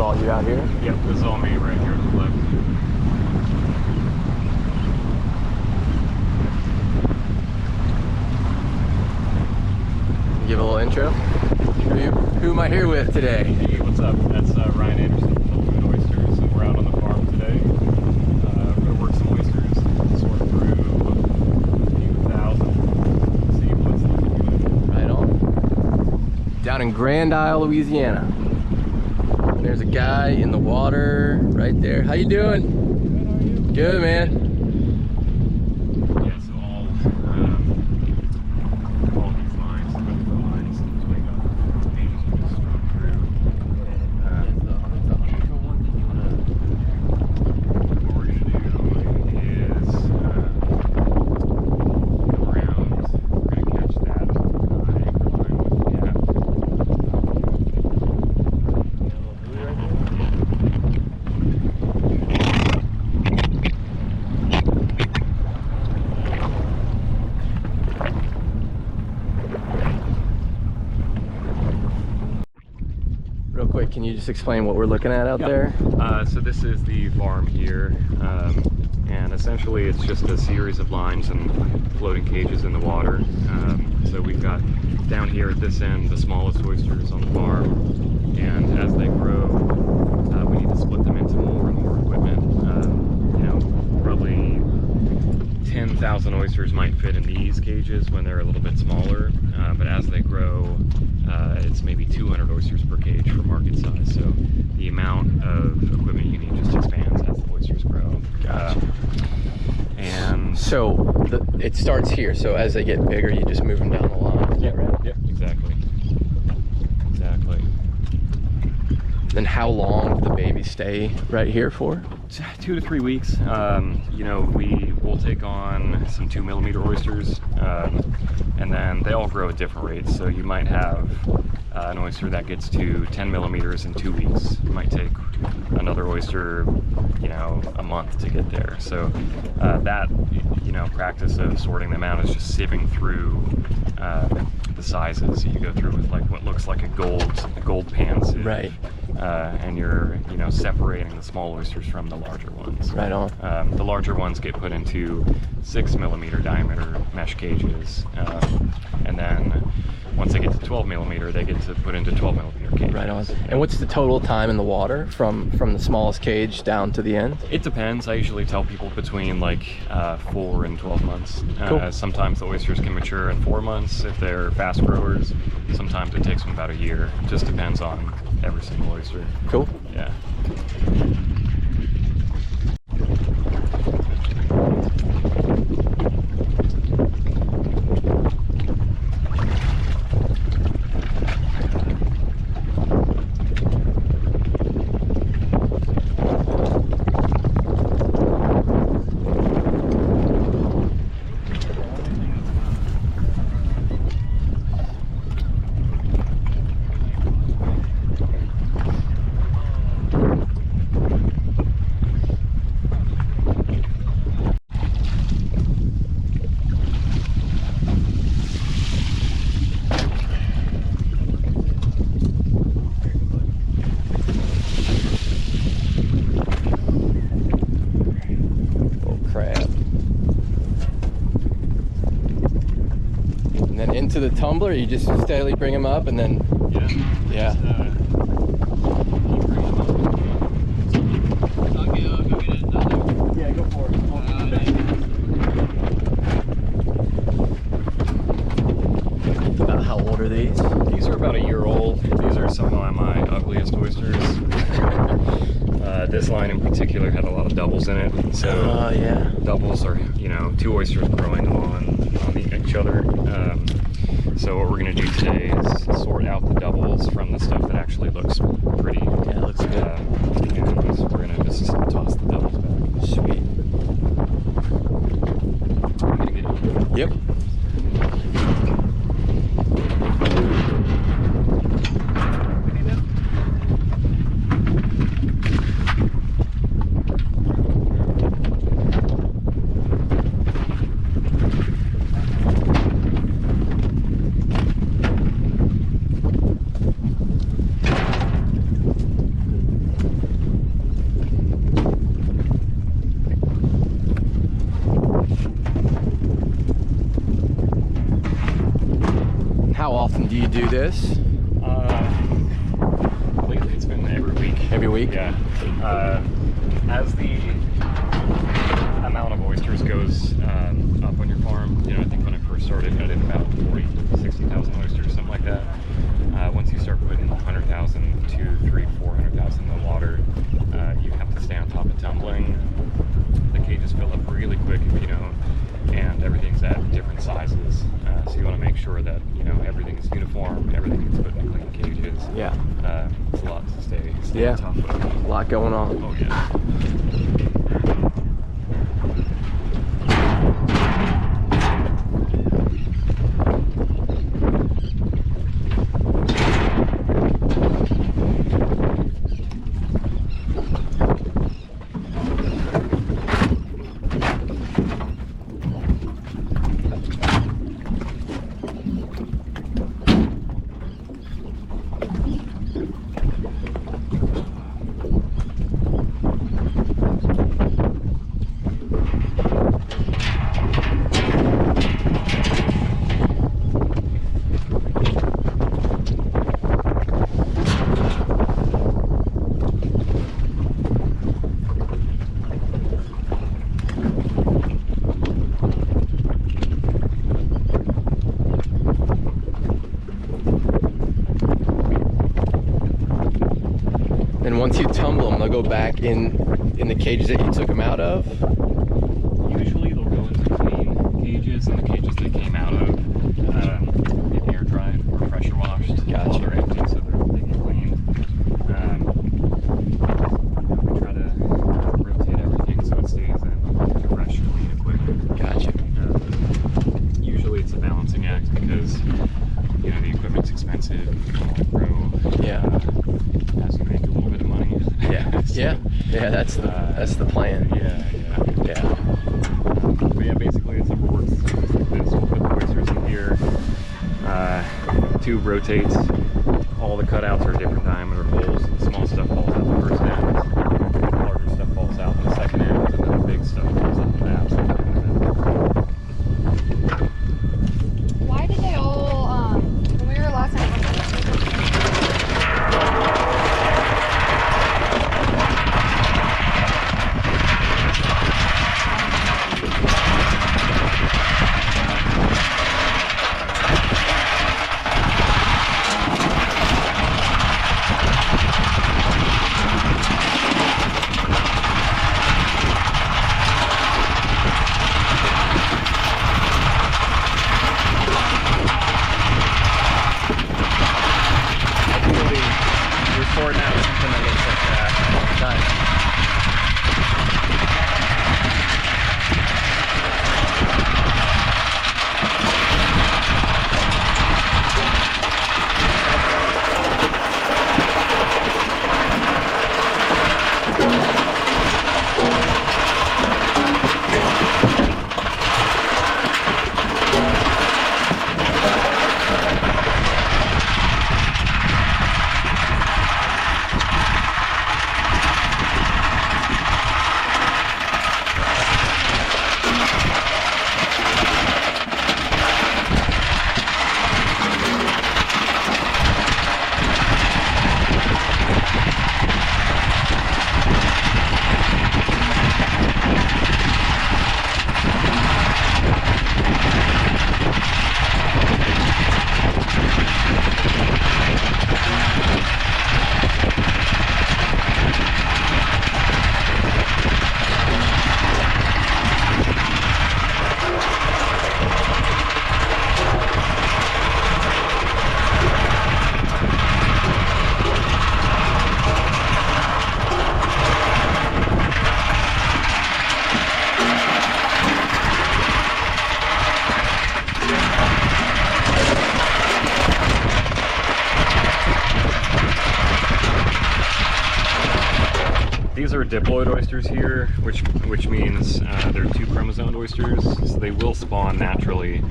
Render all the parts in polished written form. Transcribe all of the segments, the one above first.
all you out here? Yep, this is all me right here on the left. Give a little intro. Who am I here with today? Hey, what's up? That's Ryan Anderson from Oysters, and we're out on the farm today. We're going to work some oysters, sort through a few thousand, see what's looking good. Right on. Down in Grand Isle, Louisiana. And there's a guy in the water right there. How you doing? Good, how are you? Good, man. Yeah, so all these lines, the lines, we got pages just strung through. What we're going to do is go around, we're going to catch that anchor line with the gap. Real quick, can you just explain what we're looking at out there? So this is the farm here, and essentially it's just a series of lines and floating cages in the water. So we've got down here at this end the smallest oysters on the farm, and as they grow, we need to split them into more and more equipment. You know, probably 10,000 oysters might fit in these cages when they're a little bit smaller, but as they grow, it's maybe 200 oysters per cage for market size. So the amount of equipment you need just expands as the oysters grow. Gotcha. And So it starts here. So as they get bigger, you just move them down the line. Is that right? Yep, exactly. Exactly. Then how long do the babies stay right here for? 2 to 3 weeks. You know, we will take on some 2mm oysters, and then they all grow at different rates. So you might have an oyster that gets to 10mm in 2 weeks. You might take another oyster, you know, a month to get there. So that, you know, practice of sorting them out is just sieving through the sizes. You go through with like what looks like a gold pan sieve. Right. And you're, you know, separating the small oysters from the larger ones. Right on. The larger ones get put into 6mm diameter mesh cages, and then once they get to 12mm, they get to put into 12mm cages. Right on. And what's the total time in the water from the smallest cage down to the end? It depends. I usually tell people between like 4 and 12 months. Cool. Sometimes the oysters can mature in 4 months if they're fast growers. Sometimes it takes them about a year. It just depends on every single oyster. Cool. Yeah. Into the tumbler, you just steadily bring them up and then Yeah. I'll go get another. Yeah, go for it. About how old are these? These are about a year old. These are some of my ugliest oysters. This line in particular had a lot of doubles in it. So yeah. doubles are, you know, 2 oysters growing on each other. So what we're going to do today is sort out the doubles from the stuff that actually looks pretty. Yeah, it looks good. And we're going to just toss the doubles back. Sweet. Yep. this? Lately it's been every week. Every week? Yeah. As the amount of oysters goes up on your farm, you know, I think when I first started I did about 40,000 to 60,000 oysters, something like that. Once you start putting 100,000 to 300,000-400,000 in the water, you have to stay on top of tumbling. The cages fill up really quick if you don't, and everything's at different sizes. So you want to make sure that, you know, everything is uniform, everything gets put in clean cages. Yeah. It's a lot to stay Yeah. on top of. A lot going on. Oh yeah. And once you tumble them, they'll go back in the cages that you took them out of? Usually they'll go into clean cages, and the cages they came out of get air dried or pressure washed. Gotcha. While they're empty, so they get cleaned. We try to rotate everything so it stays in fresh, clean equipment. Gotcha. Usually it's a balancing act because, you know, the equipment's expensive. You want to grow. Yeah. As you make a little bit of money. Yeah. So, Yeah, that's the plan. Yeah. Yeah. But yeah, basically the summer works like this. We'll put the oysters in here. Tube rotates. All the cutouts are different diameter holes. The small stuff falls out the first end. The larger stuff falls out the second end, and then the big stuff falls out the absolute end. Why did they all, when we were last time, We're sorting out something that looks like that. Nice. These are diploid oysters here, which means they're two chromosome oysters, so they will spawn naturally.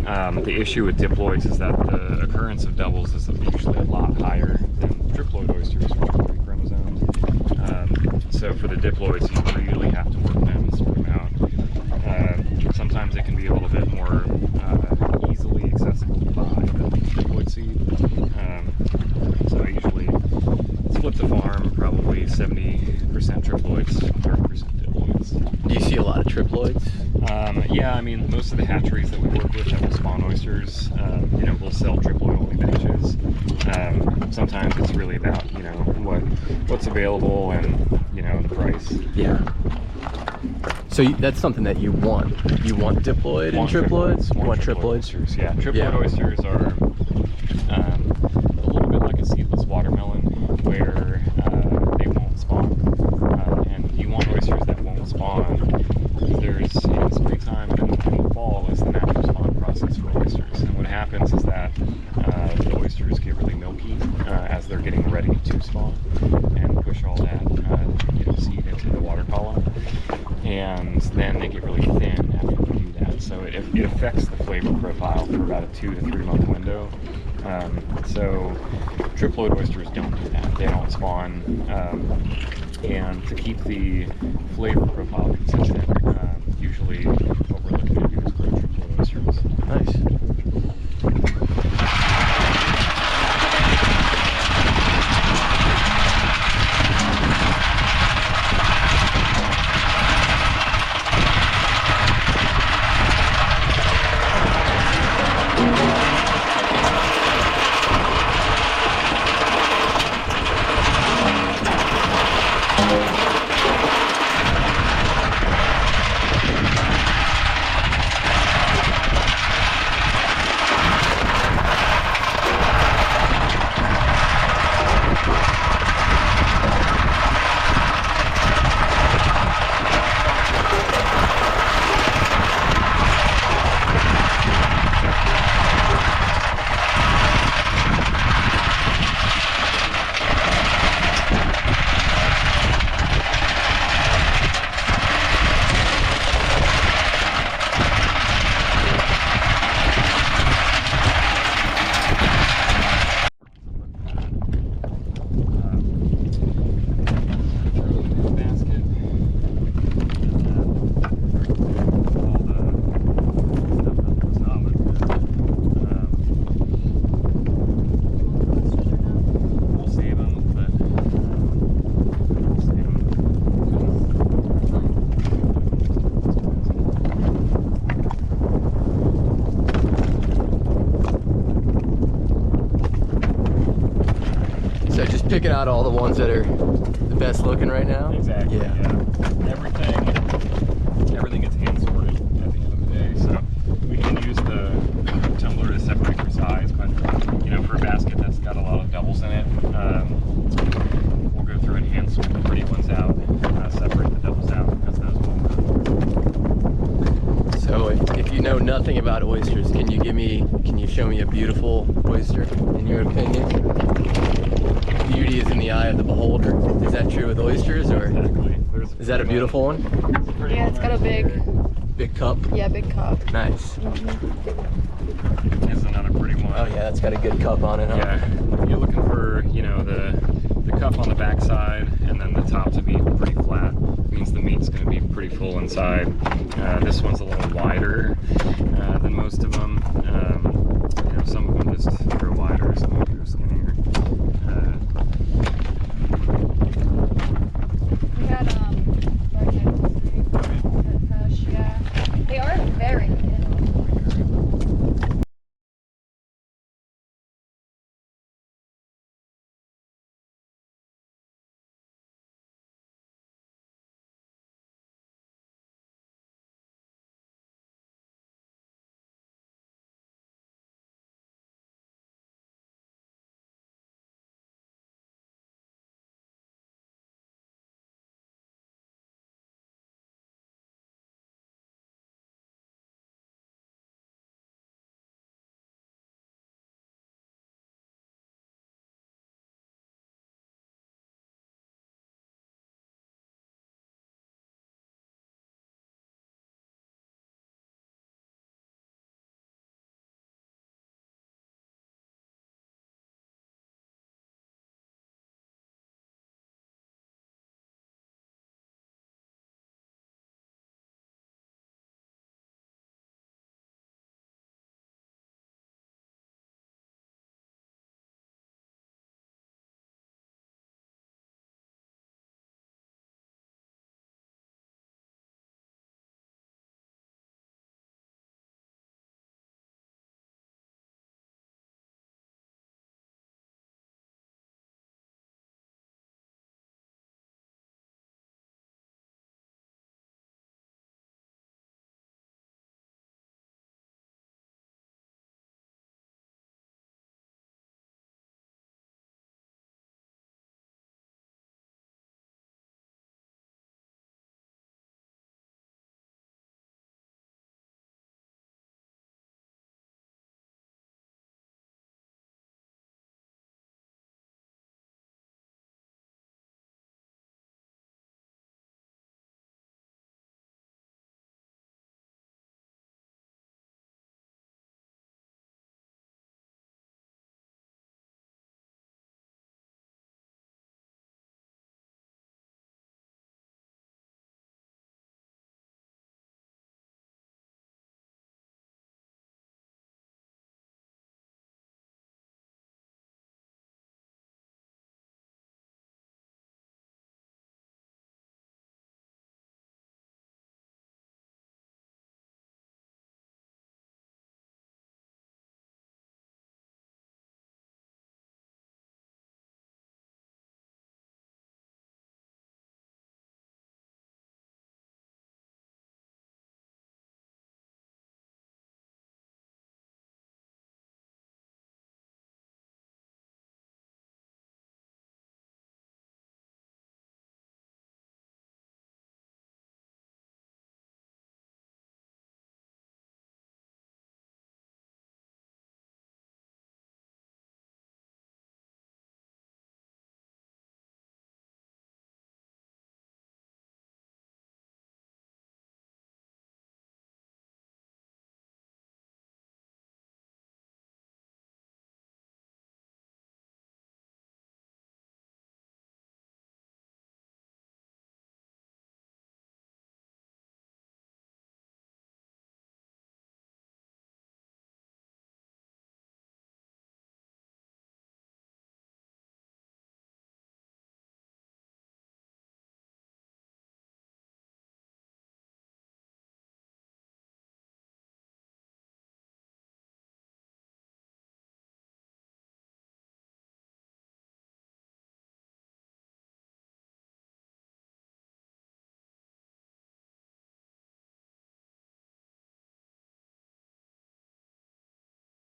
The issue with diploids is that the occurrence of doubles is usually a lot higher than triploid oysters, which are three chromosomes. So for the diploids, you really have to work them and sort them out. Sometimes it can be a little bit more easily accessible to buy than the triploid seed. at the farm, probably 70% triploids, 30% diploids. Do you see a lot of triploids? Yeah, I mean, most of the hatcheries that we work with that will spawn oysters, you know, will sell triploid only batches. Sometimes it's really about, you know, what's available and, you know, the price. Yeah. So that's something that you want. You want diploid and triploids? You want triploids? Oysters, yeah. Triploid oysters are a little bit like a seedless watermelon, where they won't spawn. And you want oysters that won't spawn. There's, you know, springtime and the fall is the natural spawn process for oysters. And what happens is that the oysters get really milky as they're getting ready to spawn and push all that you know, seed into the water column. And then they get really thin after we do that. So it affects the flavor profile for about a 2 to 3 month window. So triploid oysters don't do that. They don't spawn. And to keep the flavor profile consistent, usually what we're looking to do is grow triploid oysters. Nice. So just picking out all the ones that are the best looking right now? Exactly, Yeah. Everything gets hand sorted at the end of the day. So we can use the tumbler to separate for size, but you know, for a basket that's got a lot of doubles in it, we'll go through and hand sort the pretty ones out, separate the doubles out, because those won't. So if you know nothing about oysters, can you show me a beautiful oyster in your opinion? Beauty is in the eye of the beholder. Is that true with oysters, or Exactly. is that a beautiful one? Yeah, it's got a Big cup? yeah, big cup. Nice. Here's another pretty one. Oh yeah, that's got a good cup on it, huh? Yeah, you're looking for, you know, the cup on the back side and then the top to be pretty flat. Means the meat's going to be pretty full inside. This one's a little wider than most of them. You know, some of them just grow wider, some of them